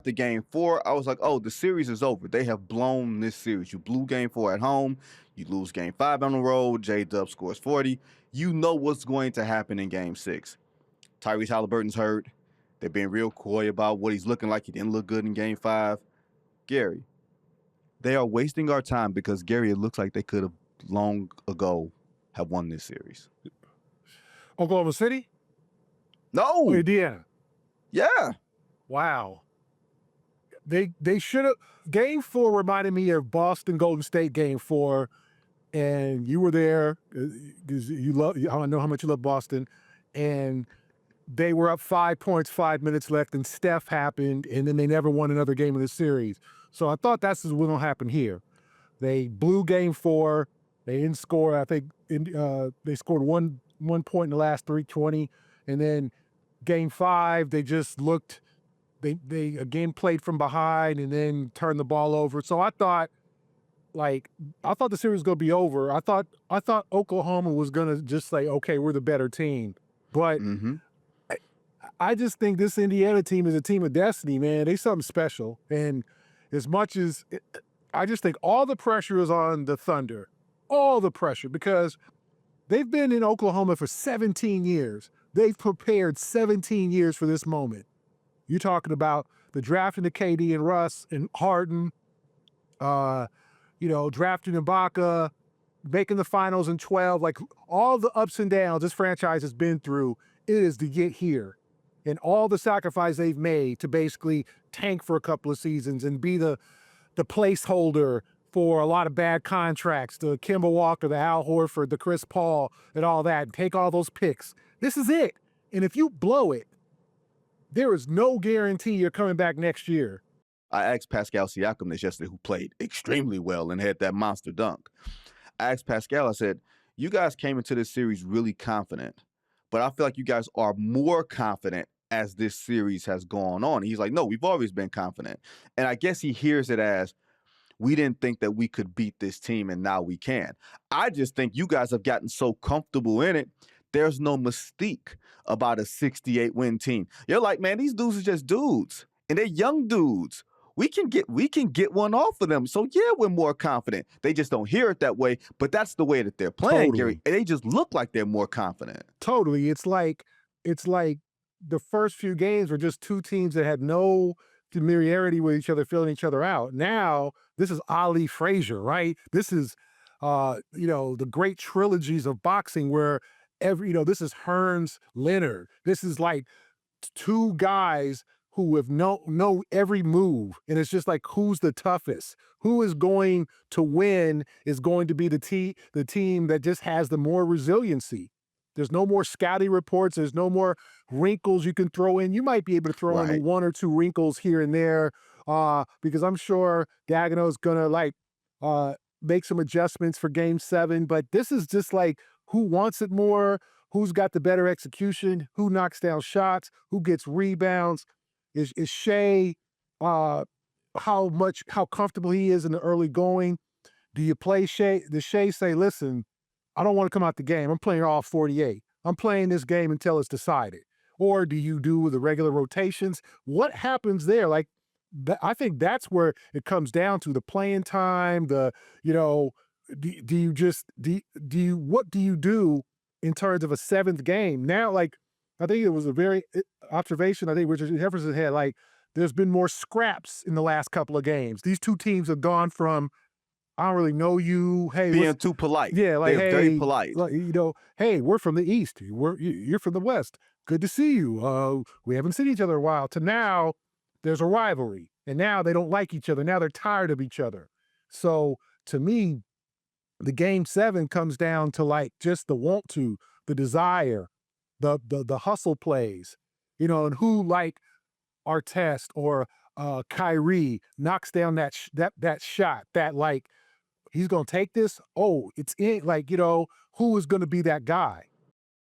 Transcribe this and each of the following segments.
The game 4, I was like, oh, the series is over. They have blown this series. You blew game 4 at home. You lose game 5 on the road. J-Dub scores 40. You know what's going to happen in game 6. Tyrese Halliburton's hurt. They're being real coy about what he's looking like. He didn't look good in game 5. Gary, they are wasting our time because, Gary, it looks like they could have long ago have won this series. Oklahoma City? No. Indiana. Yeah. Wow. They should have. Game 4 reminded me of Boston Golden State game 4, and you were there because I know how much you love Boston, and they were up 5 points, 5 minutes left, and Steph happened, and then they never won another game of the series. So I thought that's what's going to happen here. They blew game 4. They didn't score. I think they scored one point in the last 3:20, and then game 5 they just looked. They again played from behind and then turned the ball over. So I thought the series was going to be over. I thought Oklahoma was going to just say, okay, we're the better team. But I just think this Indiana team is a team of destiny, man. They something special. And as much as I just think all the pressure is on the Thunder, all the pressure, because they've been in Oklahoma for 17 years. They've prepared 17 years for this moment. You're talking about the drafting of KD and Russ and Harden, drafting Ibaka, making the finals in 12, like all the ups and downs this franchise has been through, it is to get here. And all the sacrifice they've made to basically tank for a couple of seasons and be the placeholder for a lot of bad contracts, the Kemba Walker, the Al Horford, the Chris Paul, and all that, and take all those picks. This is it. And if you blow it, there is no guarantee you're coming back next year. I asked Pascal Siakam this yesterday, who played extremely well and had that monster dunk. I asked Pascal, I said, you guys came into this series really confident, but I feel like you guys are more confident as this series has gone on. He's like, no, we've always been confident. And I guess he hears it as, we didn't think that we could beat this team, and now we can. I just think you guys have gotten so comfortable in it. There's no mystique about a 68-win team. You're like, man, these dudes are just dudes, and they're young dudes. We can get one off of them. So yeah, we're more confident. They just don't hear it that way, but that's the way that they're playing, Gary. And they just look like they're more confident. Totally. It's like the first few games were just two teams that had no familiarity with each other, filling each other out. Now, this is Ali Frazier, right? This is, the great trilogies of boxing where this is Hearns Leonard. This is like two guys who have know every move. And it's just like, who's the toughest? Who is going to win is going to be the team that just has the more resiliency. There's no more scouting reports. There's no more wrinkles you can throw in. You might be able to throw in one or two wrinkles here and there because I'm sure Daigneault's going to make some adjustments for game 7. But this is just like who wants it more, who's got the better execution, who knocks down shots, who gets rebounds. Is Shea, how comfortable he is in the early going. Do you play Shea? Does Shea say, listen, I don't want to come out the game. I'm playing all 48. I'm playing this game until it's decided. Or do you do the regular rotations? What happens there? Like, I think that's where it comes down to the playing time, what do you do in terms of a 7th game? Now, like, I think it was a very observation. I think Richard Jefferson had, like, there's been more scraps in the last couple of games. These two teams have gone from, I don't really know you. Hey, being too polite. Yeah, like, they're very polite. Like, hey, we're from the East. You're from the West. Good to see you. We haven't seen each other in a while. To now, there's a rivalry, and now they don't like each other. Now they're tired of each other. So to me, the game 7 comes down to like just the want to, the desire, the hustle plays, and who like Artest or Kyrie knocks down that shot that like he's gonna take this. Oh, it's in. Like who is going to be that guy?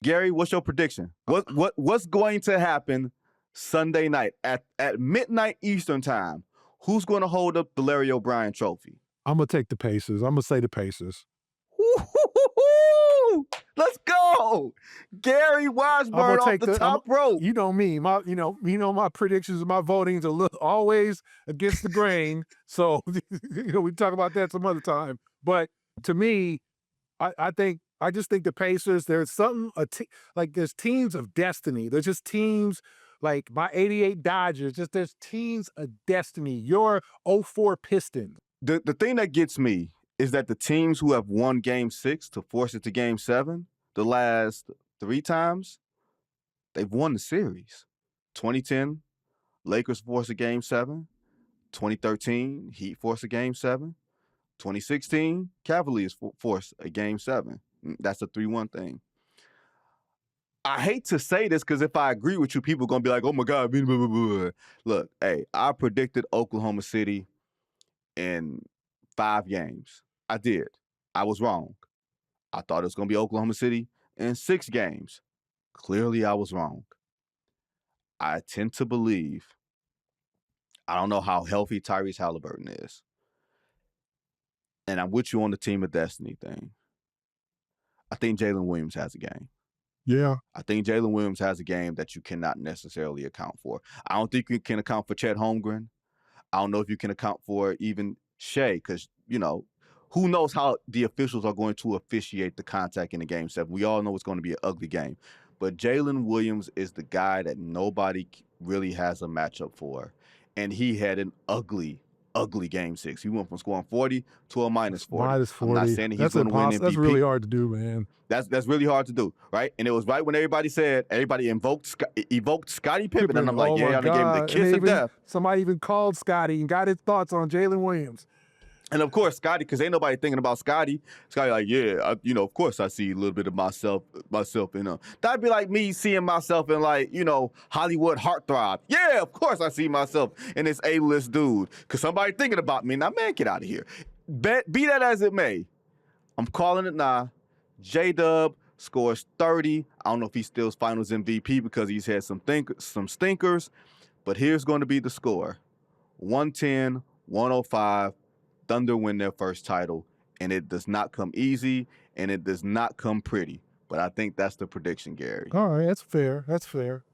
Gary, what's your prediction? What's going to happen Sunday night at midnight Eastern time? Who's going to hold up the Larry O'Brien Trophy? I'm gonna take the Pacers. I'm gonna say the Pacers. Woo! Let's go. Gary I'm Washburn gonna off take the top rope. You know me, my predictions and my votings are always against the grain. So we talk about that some other time. But to me, I just think the Pacers. There's something like there's teams of destiny. There's just teams like my '88 Dodgers. Just there's teams of destiny. Your '04 Pistons. The thing that gets me is that the teams who have won Game 6 to force it to Game 7 the last 3 times, they've won the series. 2010, Lakers forced a Game 7. 2013, Heat forced a Game 7. 2016, Cavaliers forced a Game 7. That's a 3-1 thing. I hate to say this because if I agree with you, people are going to be like, oh my God. Blah, blah, blah. Look, hey, I predicted Oklahoma City in 5 games. I did. I was wrong. I thought it was going to be Oklahoma City in 6 games. Clearly, I was wrong. I tend to believe, I don't know how healthy Tyrese Halliburton is. And I'm with you on the team of destiny thing. I think Jalen Williams has a game. Yeah. I think Jalen Williams has a game that you cannot necessarily account for. I don't think you can account for Chet Holmgren. I don't know if you can account for even Shea because, who knows how the officials are going to officiate the contact in the Game 7. We all know it's going to be an ugly game. But Jalen Williams is the guy that nobody really has a matchup for. And he had an ugly Game 6. He went from scoring 40 to a minus 40. Minus 40. I'm not saying that he's going to win MVP. That's really hard to do, man. That's really hard to do, right? And it was right when everybody evoked Scottie Pippen, and I'm like, yeah, they gave him the kiss of death. Somebody even called Scottie and got his thoughts on Jalen Williams. And of course, Scottie, because ain't nobody thinking about Scottie. Scottie like, yeah, of course I see a little bit of myself in That'd be like me seeing myself in Hollywood heartthrob. Yeah, of course I see myself in this A-list dude. Because somebody thinking about me. Now, man, get out of here. Be that as it may, I'm calling it now. J-Dub scores 30. I don't know if he steals Finals MVP because he's had some stinkers. But here's going to be the score. 110-105. Thunder win their first title. And it does not come easy, and it does not come pretty. But I think that's the prediction, Gary. All right, that's fair.